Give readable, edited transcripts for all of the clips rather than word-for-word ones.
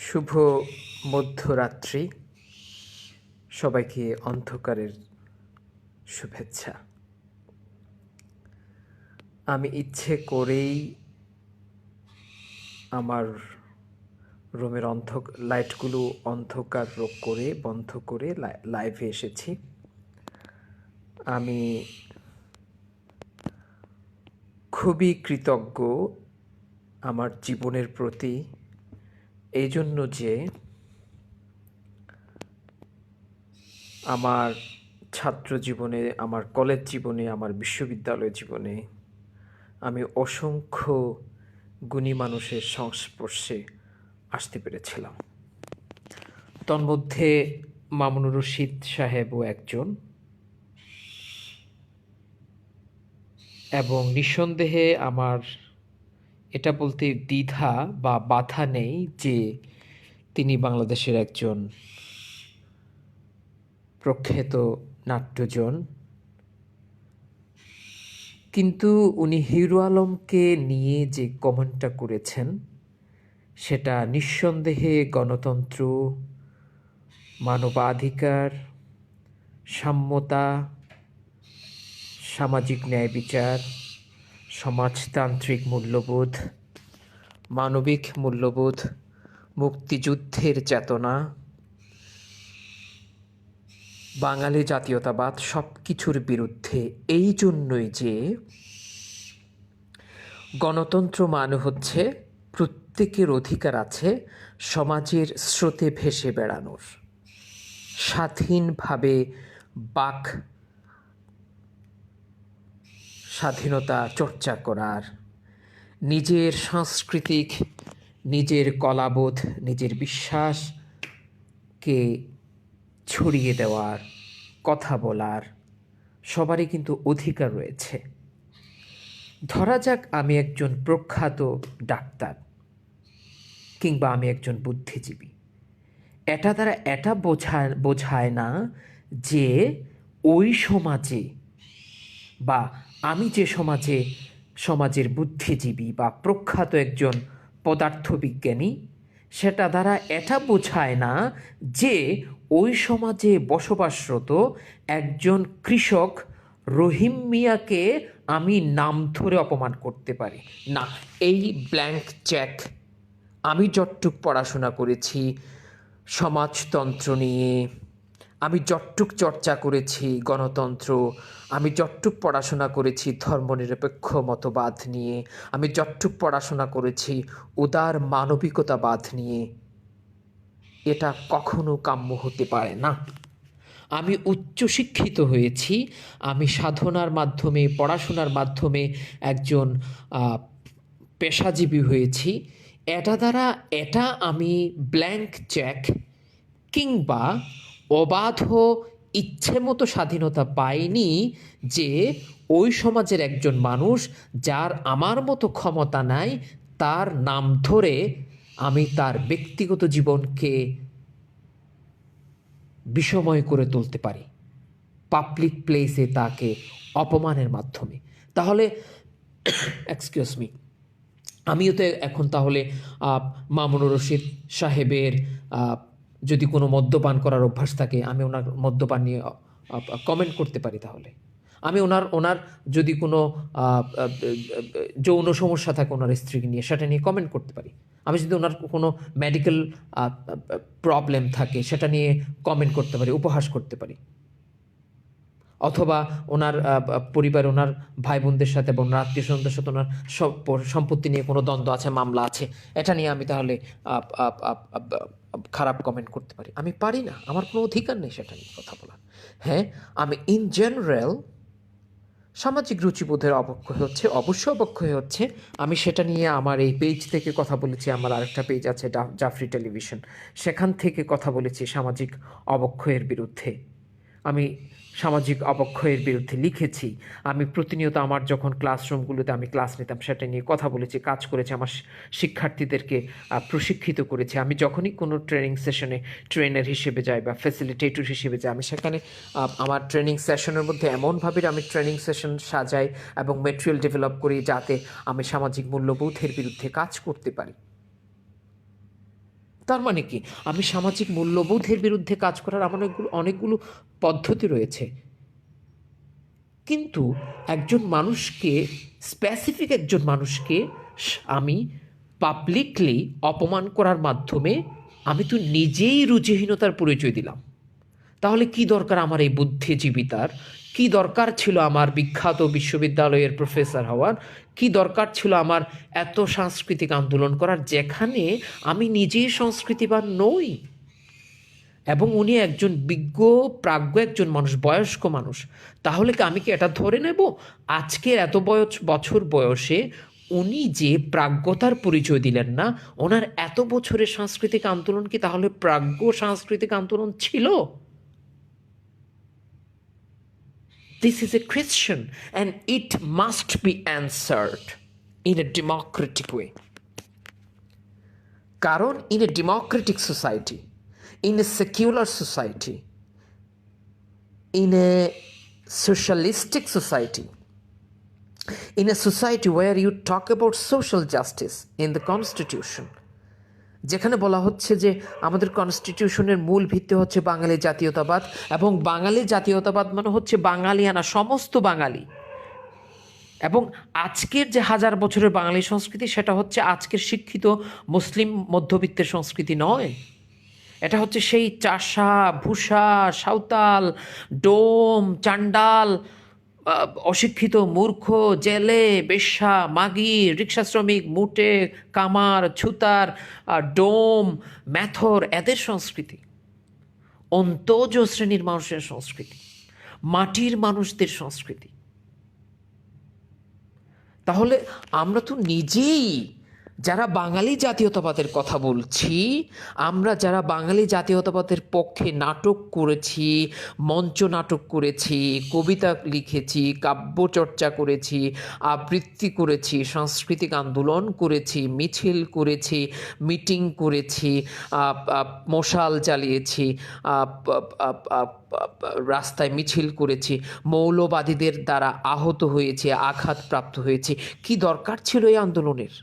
শুভ মধ্যরাত্রি। সবাইকে অন্ধকারের শুভেচ্ছা। আমি ইচ্ছে করেই আমার রুমের লাইটগুলো অন্ধকার করে বন্ধ করে লাইভে এসেছি। আমি খুবই কৃতজ্ঞ আমার জীবনের প্রতি, এই জন্য যে আমার ছাত্র জীবনে, আমার কলেজ জীবনে, আমার বিশ্ববিদ্যালয় জীবনে আমি অসংখ্য গুণী মানুষের সংস্পর্শে আসতে পেরেছিলাম। তন্মধ্যে মামুনুর রশীদ সাহেবও একজন, এবং নিঃসন্দেহে আমার এটা বলতে দ্বিধা বা বাধা নেই যে তিনি বাংলাদেশের একজন প্রখ্যাত নাট্যজন। কিন্তু উনি হিরো আলমকে নিয়ে যে কমেন্টটা করেছেন সেটা নিঃসন্দেহে গণতন্ত্র, মানবাধিকার, সাম্যতা, সামাজিক ন্যায় বিচার, সমাজতান্ত্রিক মূল্যবোধ, মানবিক মূল্যবোধ, মুক্তিযুদ্ধের চেতনা, বাঙালি জাতীয়তাবাদ সব কিছুর বিরুদ্ধে। এই জন্যই যে গণতন্ত্র মানে হচ্ছে প্রত্যেকের অধিকার আছে সমাজের স্রোতে ভেসে বেড়ানোর, স্বাধীনভাবে বাক স্বাধীনতা চর্চা করার, নিজের সাংস্কৃতিক, নিজের কলাবোধ, নিজের বিশ্বাসকে ছড়িয়ে দেওয়ার, কথা বলার সবারই কিন্তু অধিকার রয়েছে। ধরা যাক আমি একজন প্রখ্যাত ডাক্তার কিংবা আমি একজন বুদ্ধিজীবী, এটা দ্বারা এটা বোঝায় না যে ওই সমাজে বা আমি যে সমাজের বুদ্ধিজীবী বা প্রখ্যাত একজন পদার্থবিজ্ঞানী, সেটা দ্বারা এটা বোঝায় না যে ওই সমাজে বসবাসরত একজন কৃষক রহিম মিয়াকে আমি নাম ধরে অপমান করতে পারি না। এই ব্ল্যাঙ্ক চেক। আমি যতটুক পড়াশোনা করেছি সমাজতন্ত্র নিয়ে, আমি যতটুক চর্চা করেছি গণতন্ত্র, আমি যতটুক পড়াশোনা করেছি ধর্মনিরপেক্ষ মতবাদ নিয়ে, আমি যতটুক পড়াশোনা করেছি উদার মানবিকতাবাদ নিয়ে, এটা কখনো কাম্য হতে পারে না। আমি উচ্চশিক্ষিত হয়েছি, আমি সাধনার মাধ্যমে, পড়াশোনার মাধ্যমে একজন পেশাজীবী হয়েছি। এটা আমি ব্ল্যাঙ্ক চেক কিংবা অবাধ ইচ্ছে মতো স্বাধীনতা পাইনি যে ওই সমাজের একজন মানুষ যার আমার মতো ক্ষমতা নাই, তার নাম ধরে আমি তার ব্যক্তিগত জীবনকে বিষময় করে তুলতে পারি পাবলিক প্লেসে তাকে অপমানের মাধ্যমে। তাহলে এক্সকিউজ মি, আমিও তো এখন তাহলে মামুনুর রশীদ সাহেবের যদি কোনো মদ্যপান করার অভ্যাস থাকে, আমি ওনার মদ্যপান নিয়ে কমেন্ট করতে পারি। তাহলে আমি ওনার যদি কোনো যৌন সমস্যা থাকে ওনার স্ত্রীকে নিয়ে, সেটা নিয়ে কমেন্ট করতে পারি। আমি যদি ওনার কোনো মেডিকেল প্রবলেম থাকে সেটা নিয়ে কমেন্ট করতে পারি, উপহাস করতে পারি। অথবা ওনার পরিবার, ওনার ভাই বোনদের সাথে বা ওনার আত্মীয় স্বজনদের সাথে ওনার সম্পত্তি নিয়ে কোনো দ্বন্দ্ব আছে, মামলা আছে, এটা নিয়ে আমি তাহলে খারাপ কমেন্ট করতে পারি? আমি পারি না, আমার কোনো অধিকার নেই সেটা নিয়ে কথা বলার। হ্যাঁ, আমি ইন জেনারেল সামাজিক রুচিবোধের অবশ্যই অবক্ষয় হচ্ছে। আমি সেটা নিয়ে আমার এই পেজ থেকে কথা বলেছি, আমার আরেকটা পেজ আছে জাফরি টেলিভিশন, সেখান থেকে কথা বলেছি সামাজিক অবক্ষয়ের বিরুদ্ধে। আমি সামাজিক অবক্ষয়ের বিরুদ্ধে লিখেছি। আমি প্রতিনিয়ত আমার যখন ক্লাসরুমগুলোতে আমি ক্লাস নিতাম সেটা নিয়ে কথা বলেছি, কাজ করেছি, আমার শিক্ষার্থীদেরকে প্রশিক্ষিত করেছি। আমি যখনই কোনো ট্রেনিং সেশনে ট্রেনার হিসেবে যাই বা ফ্যাসিলিটেটর হিসেবে যাই, আমি সেখানে আমার ট্রেনিং সেশনের মধ্যে এমনভাবে আমি ট্রেনিং সেশন সাজাই এবং মেটেরিয়াল ডেভেলপ করি যাতে আমি সামাজিক মূল্যবোধের বিরুদ্ধে কাজ করতে পারি। তার মানে কি আমি সামাজিক মূল্যবোধের বিরুদ্ধে কাজ করার আমার অনেকগুলো পদ্ধতি রয়েছে, কিন্তু একজন মানুষকে, স্পেসিফিক একজন মানুষকে আমি পাবলিকলি অপমান করার মাধ্যমে আমি তো নিজেই রুচিহীনতার পরিচয় দিলাম। তাহলে কি দরকার আমার এই বুদ্ধিজীবিতার? কি দরকার ছিল আমার বিখ্যাত বিশ্ববিদ্যালয়ের প্রফেসর হওয়ার? কি দরকার ছিল আমার এত সাংস্কৃতিক আন্দোলন করার, যেখানে আমি নিজেই সংস্কৃতিবান নই? এবং উনি একজন বিজ্ঞ প্রাজ্ঞ একজন মানুষ, বয়স্ক মানুষ, তাহলে কি আমি কি এটা ধরে নেব আজকের এত বছর বয়সে উনি যে প্রাজ্ঞতার পরিচয় দিলেন না, ওনার এত বছরের সাংস্কৃতিক আন্দোলন কি তাহলে প্রাজ্ঞ সাংস্কৃতিক আন্দোলন ছিল? This is a question and it must be answered in a democratic way. কারণ in a democratic society, in a secular society, in a socialistic society, in a society where you talk about social justice in the constitution, যেখানে বলা হচ্ছে যে আমাদের কনস্টিটিউশনের মূল ভিত্তি হচ্ছে বাঙালি জাতীয়তাবাদ, এবং বাঙালি জাতীয়তাবাদ মানে হচ্ছে বাঙালিয়ানা, সমস্ত বাঙালি। এবং আজকের যে হাজার বছরের বাঙালি সংস্কৃতি, সেটা হচ্ছে আজকের শিক্ষিত মুসলিম মধ্যবিত্তের সংস্কৃতি নয়। এটা হচ্ছে সেই চাষা, ভূষা, সাঁওতাল, ডোম, চান্ডাল, অশিক্ষিত, মূর্খ, জেলে, বেশ্যা, মাগি, রিক্সা শ্রমিক, মুটে, কামার, ছুতার, ডোম, ম্যাথর, এদের সংস্কৃতি, অন্তজ শ্রেণীর মানুষের সংস্কৃতি, মাটির মানুষদের সংস্কৃতি। তাহলে আমরা তো নিজেই যারা বাঙালি জাতীয়তাবাদের কথা বলছি, আমরা যারা বাঙালি জাতীয়তাবাদের পক্ষে নাটক করেছি, মঞ্চ নাটক করেছি, কবিতা লিখেছি, কাব্য চর্চা করেছি, আবৃত্তি করেছি, সাংস্কৃতিক আন্দোলন করেছি, মিছিল করেছি, মিটিং করেছি, মশাল চালিয়েছি, রাস্তায় মিছিল করেছি, মৌলবাদীদের দ্বারা আহত হয়েছে, আঘাতপ্রাপ্ত হয়েছে, কি দরকার ছিল এই আন্দোলনের?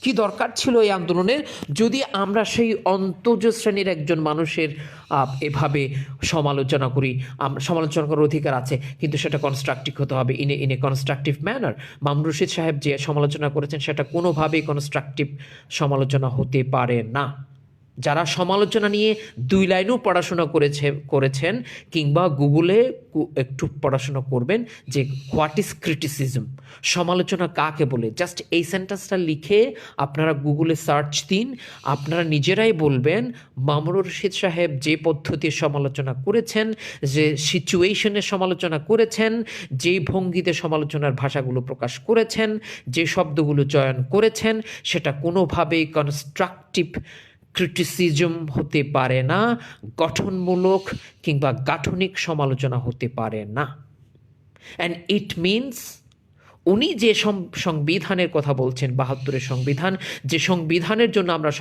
কি দরকার ছিল এই আন্দোলনের যদি আমরা সেই অন্তজ শ্রেণীর একজন মানুষের এভাবে সমালোচনা করি? আমরা সমালোচনা করার অধিকার আছে, কিন্তু সেটা কনস্ট্রাকটিভ হতে হবে, in a constructive manner. Mamunur Rashid সাহেব যে সমালোচনা করেছেন সেটা কোনোভাবেই কনস্ট্রাকটিভ সমালোচনা হতে পারে না। যারা সমালোচনা নিয়ে 2 লাইনও পড়াশোনা করেছেন, কিংবা গুগলে একটু পড়াশোনা করবেন যে হোয়াট ইজ ক্রিটিসিজম, সমালোচনা কাকে বলে, জাস্ট এই সেন্টেন্সটা লিখে আপনারা গুগলে সার্চ দিন, আপনারা নিজেরাই বলবেন মামুনুর রশিদ সাহেব যে পদ্ধতির সমালোচনা করেছেন, যে সিচুয়েশনের সমালোচনা করেছেন, যেই ভঙ্গিতে সমালোচনার ভাষাগুলো প্রকাশ করেছেন, যে শব্দগুলো চয়ন করেছেন, সেটা কোনোভাবেই কনস্ট্রাকটিভ ক্রিটিসিজম হতে পারে না, গঠনমূলক কিংবা গাঠনিক সমালোচনা হতে পারে না। অ্যান্ড ইট মিনস উনি যে সংবিধানের কথা বলছেন, 72-এর সংবিধান, যে সংবিধানের জন্য আমরা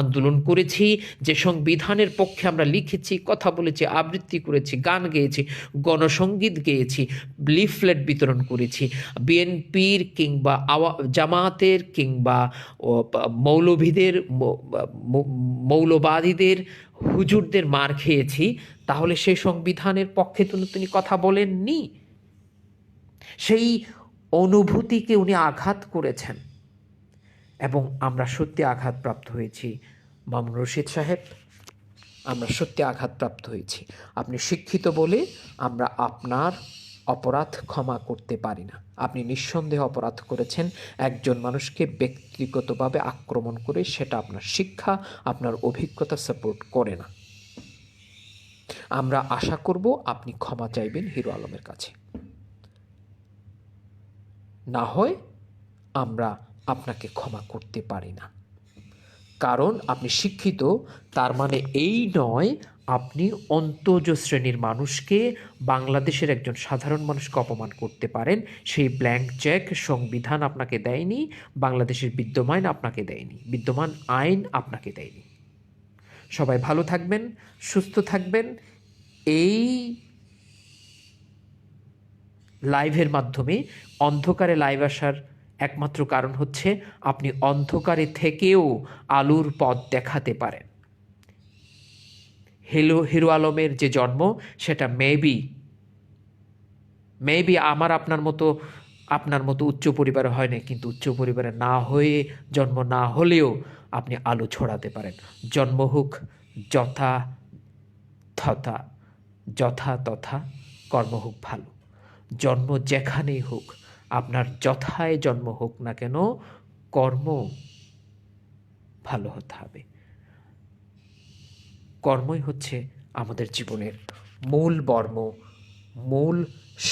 আন্দোলন করেছি, যে সংবিধানের পক্ষে আমরা লিখেছি, কথা বলেছি, আবৃত্তি করেছি, গান গেয়েছি, গণসঙ্গীত গেয়েছি, লিফলেট বিতরণ করেছি, বিএনপির কিংবা জামায়াতের কিংবা মৌলভীদের, মৌলবাদীদের, হুজুরদের মার খেয়েছি, তাহলে সেই সংবিধানের পক্ষে তিনি কথা বলেননি। সেই অনুভূতিকে উনি আঘাত করেছেন, এবং আমরা সত্যি আঘাতপ্রাপ্ত হয়েছি। মামুনুর রশিদ সাহেব, আমরা সত্যি আঘাতপ্রাপ্ত হয়েছি। আপনি শিক্ষিত বলে আমরা আপনার অপরাধ ক্ষমা করতে পারি না। আপনি নিঃসন্দেহে অপরাধ করেছেন, একজন মানুষকে ব্যক্তিগতভাবে আক্রমণ করে, সেটা আপনার শিক্ষা, আপনার অভিজ্ঞতা সাপোর্ট করে না। আমরা আশা করব আপনি ক্ষমা চাইবেন হিরো আলমের কাছে, না হয় আমরা আপনাকে ক্ষমা করতে পারি না। কারণ আপনি শিক্ষিত, তার মানে এই নয় আপনি অন্তজ শ্রেণীর মানুষকে, বাংলাদেশের একজন সাধারণ মানুষকে অপমান করতে পারেন। সেই ব্ল্যাঙ্ক চেক সংবিধান আপনাকে দেয়নি, বাংলাদেশের বিদ্যমান আপনাকে দেয়নি, বিদ্যমান আইন আপনাকে দেয়নি। সবাই ভালো থাকবেন, সুস্থ থাকবেন। এই লাইভের মাধ্যমে অন্ধকারে লাইভ আসার একমাত্র কারণ হচ্ছে আপনি অন্ধকারে থেকেও আলোর পথ দেখাতে পারেন। হিরো আলমের যে জন্ম সেটা মেবি আমার আপনার মতো উচ্চ পরিবারে হয় না, কিন্তু উচ্চ পরিবারে না হয়ে জন্ম না হলেও আপনি আলো ছড়াতে পারেন। জন্ম হোক যথা তথা, কর্ম হোক ভালো। জন্ম যেখানেই হোক, আপনার যথায় জন্ম হোক না কেন, কর্ম ভালো হতে হবে। কর্মই হচ্ছে আমাদের জীবনের মূল বর্ম, মূল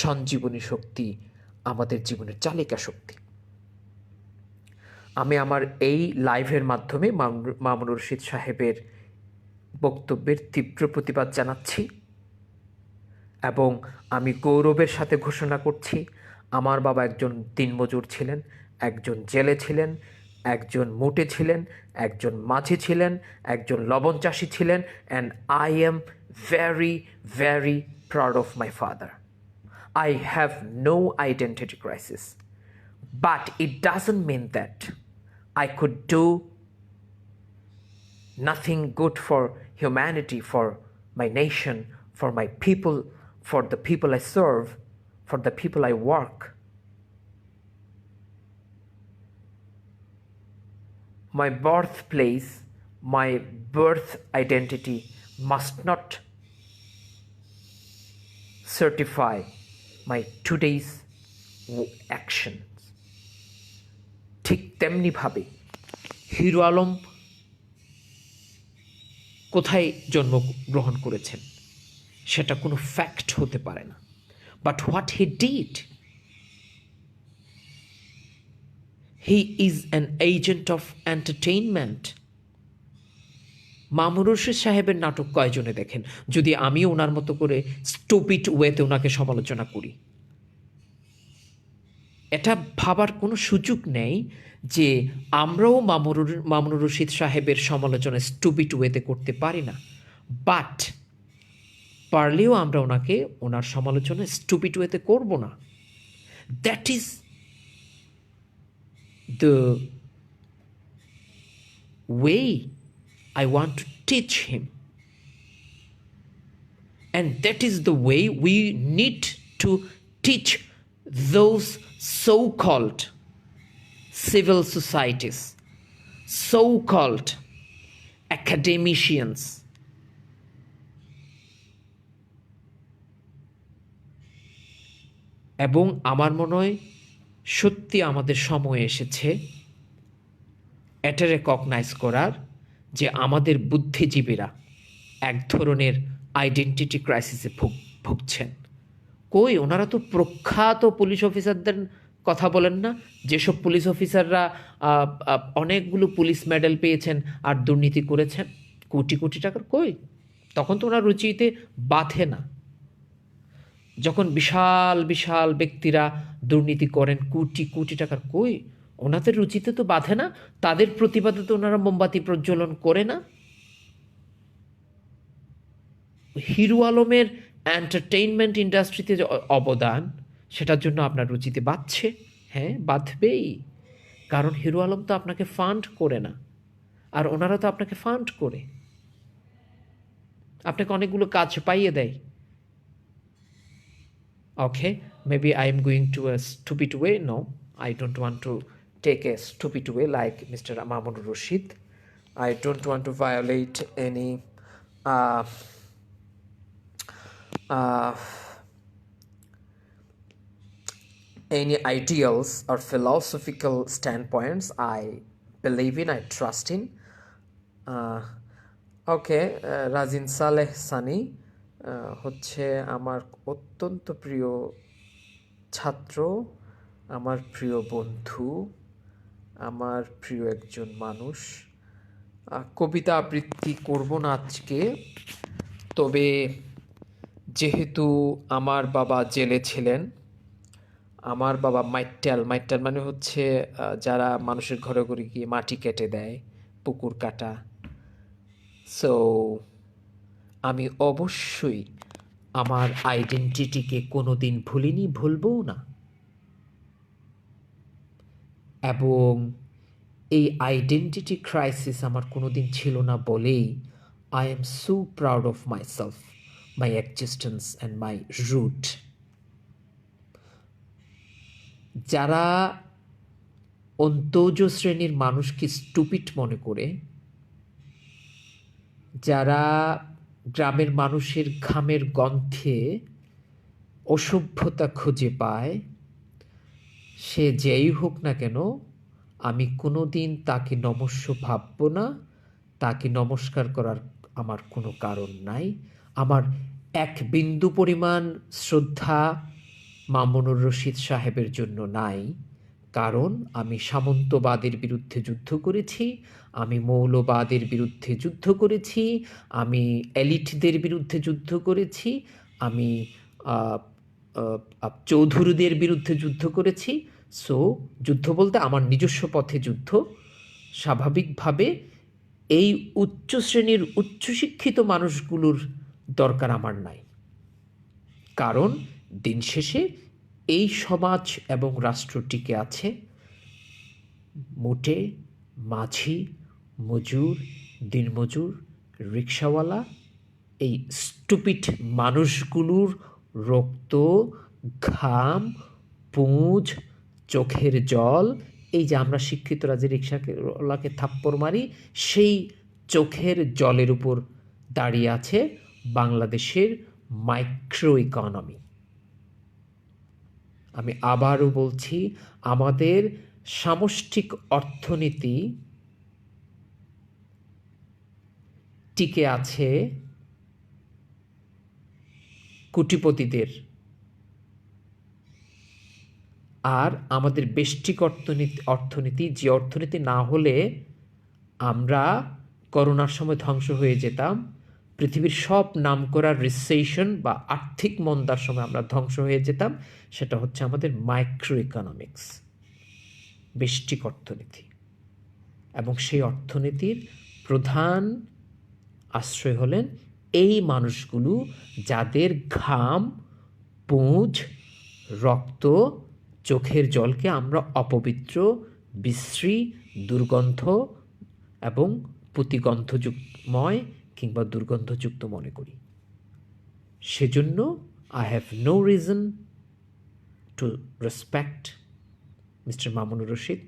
সঞ্জীবনী শক্তি, আমাদের জীবনের চালিকা শক্তি। আমি আমার এই লাইভের মাধ্যমে মামুনুর রশীদ সাহেবের বক্তব্যের তীব্র প্রতিবাদ জানাচ্ছি এবং আমি গৌরবের সাথে ঘোষণা করছি, আমার বাবা একজন দিনমজুর ছিলেন, একজন জেলে ছিলেন, একজন মোটে ছিলেন, একজন মাঝি ছিলেন, একজন লবণ চাষি ছিলেন, and I am very very proud of my father. I have no identity crisis, but it doesn't mean that I could do nothing good for humanity, for my nation, for my people, for the people I serve, for the people I work. My birthplace, my birth identity must not certify my today's actions. ঠিক তেমনিভাবে hero Alam কোথায় জন্মগ্রহণ করেছেন সেটা কোনো fact হতে পারে না, but what he did, he is an agent of entertainment. Mamunur Rashid সাহেবের নাটক কয়জনে দেখেন? যদি আমি ওনার মতো করে স্টুপিড ওয়েতে ওনাকে সমালোচনা করি, এটা ভাবার কোনো সুযোগ নেই যে আমরাও মামুনুর রশীদ সাহেবের সমালোচনা স্টুপিড ওয়েতে করতে পারি না, বাট পারলেও আমরা ওনার সমালোচনা স্টুপিড ওয়েতে করব না। That is the way I want to teach him, and that is the way we need to teach those so-called civil societies, so-called academicians, এবং আমার মনে হয় সত্যি আমাদের সময় এসেছে এটা রেকগনাইজ করার যে আমাদের বুদ্ধিজীবীরা এক ধরনের আইডেন্টিটি ক্রাইসিসে ভুগছেন। কই, ওনারা তো প্রখ্যাত পুলিশ অফিসারদের কথা বলেন না, যেসব পুলিশ অফিসাররা অনেকগুলো পুলিশ মেডেল পেয়েছেন আর দুর্নীতি করেছেন কোটি কোটি টাকার। কই, তখন তো ওনার রুচিতে বাধে না। যখন বিশাল বিশাল ব্যক্তিরা দুর্নীতি করেন কোটি কোটি টাকার, কই, ওনাদের রুচিতে তো বাধে না, তাদের প্রতিবাদে তো ওনারা মোমবাতি প্রজ্বলন করে না। হিরো আলমের এন্টারটেইনমেন্ট ইন্ডাস্ট্রিতে যে অবদান, সেটার জন্য আপনার রুচিতে বাধছে? হ্যাঁ, বাধবেই, কারণ হিরো আলম তো আপনাকে ফান্ড করে না, আর ওনারা তো আপনাকে ফান্ড করে, আপনাকে অনেকগুলো কাজ পাইয়ে দেয়। ওকে, maybe I am going to a stupid way. No, I don't want to take a stupid way like Mr. Mamunur Rashid. I don't want to violate any any ideals or philosophical standpoints I believe in, I trust in. ওকে, রাজিন সালেহ সানি হচ্ছে আমার অত্যন্ত প্রিয় ছাত্র, আমার প্রিয় বন্ধু, আমার প্রিয় একজন মানুষ। কবিতা আবৃত্তি করব না আজকে, তবে যেহেতু আমার বাবা জেলে ছিলেন, আমার বাবা মাইট্টাল মানে হচ্ছে যারা মানুষের ঘরে ঘরে গিয়ে মাটি কেটে দেয়, পুকুর কাটা। সো আমি অবশ্যই আমার আইডেন্টিটিকে কোনো দিন ভুলিনি, ভুলবও না। এবং এই আইডেন্টিটি ক্রাইসিস আমার কোনো দিন ছিল না বলেই I am so proud of my self, my existence and my root. যারা অন্তজ শ্রেণীর মানুষকে স্টুপিড মনে করে, যারা গ্রামের মানুষের ঘামের গন্ধে অসভ্যতা খুঁজে পায়, সে যেই হোক না কেন, আমি কোনো দিন তাকে নমস্য ভাবব না, তাকে নমস্কার করার আমার কোনো কারণ নাই। আমার এক বিন্দু পরিমাণ শ্রদ্ধা মামুনুর রশীদ সাহেবের জন্য নাই, কারণ আমি সামন্তবাদের বিরুদ্ধে যুদ্ধ করেছি, আমি মৌলবাদের বিরুদ্ধে যুদ্ধ করেছি, আমি এলিটদের বিরুদ্ধে যুদ্ধ করেছি, আমি চৌধুরীদের বিরুদ্ধে যুদ্ধ করেছি। সো যুদ্ধ বলতে আমার নিজস্ব পথে যুদ্ধ। স্বাভাবিকভাবে এই উচ্চ শ্রেণীর উচ্চশিক্ষিত মানুষগুলোর দরকার আমার নাই, কারণ দিন শেষে এই সমাজ এবং রাষ্ট্র টিকে আছে মোটে, মাঝি, মজুর, দিনমজুর, রিক্সাওয়ালা, এই স্টুপিড মানুষগুলোর রক্ত, ঘাম, পুঁজ, চোখের জল, এই যে আমরা শিক্ষিতরা যে রিক্সাওয়ালাকে থাপ্পড় মারি, সেই চোখের জলের উপর দাঁড়িয়ে আছে বাংলাদেশের মাইক্রো ইকোনমি। আমি আবারও বলছি, আমাদের সামষ্টিক অর্থনীতি টিকে আছে কোটিপতিদের, আর আমাদের বেষ্টিক অর্থনীতি যে অর্থনীতি না হলে আমরা করোনার সময় ধ্বংস হয়ে যেতাম, পৃথিবীর সব নামকরা রিসেশন বা আর্থিক মন্দার সময় আমরা ধ্বংস হয়ে যেতাম, সেটা হচ্ছে আমাদের মাইক্রো ইকোনমিক্স, বেষ্টিক অর্থনীতি। এবং সেই অর্থনীতির প্রধান আশ্রয় হলেন এই মানুষগুলো, যাদের ঘাম, পুঁজ, রক্ত, চোখের জলকে আমরা অপবিত্র, বিশ্রী, দুর্গন্ধ এবং প্রতিগন্ধযুক্তময় কিংবা দুর্গন্ধযুক্ত মনে করি। সেজন্য I have no reason to respect Mr. Mamunur Rashid.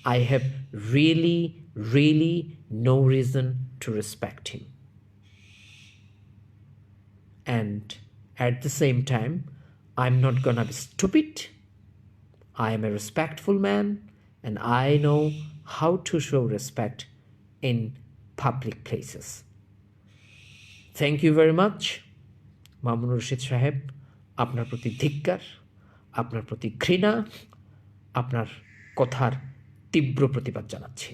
I have really no reason to respect him. And at the same time, I'm not gonna be stupid. I am a respectful man, and I know how to show respect in public places. Thank you very much, Mamunur Rashid Saheb. আপনার প্রতি ধিক্কার, আপনার প্রতি ঘৃণা, আপনার কথার তীব্র প্রতিবাদ জানাচ্ছি।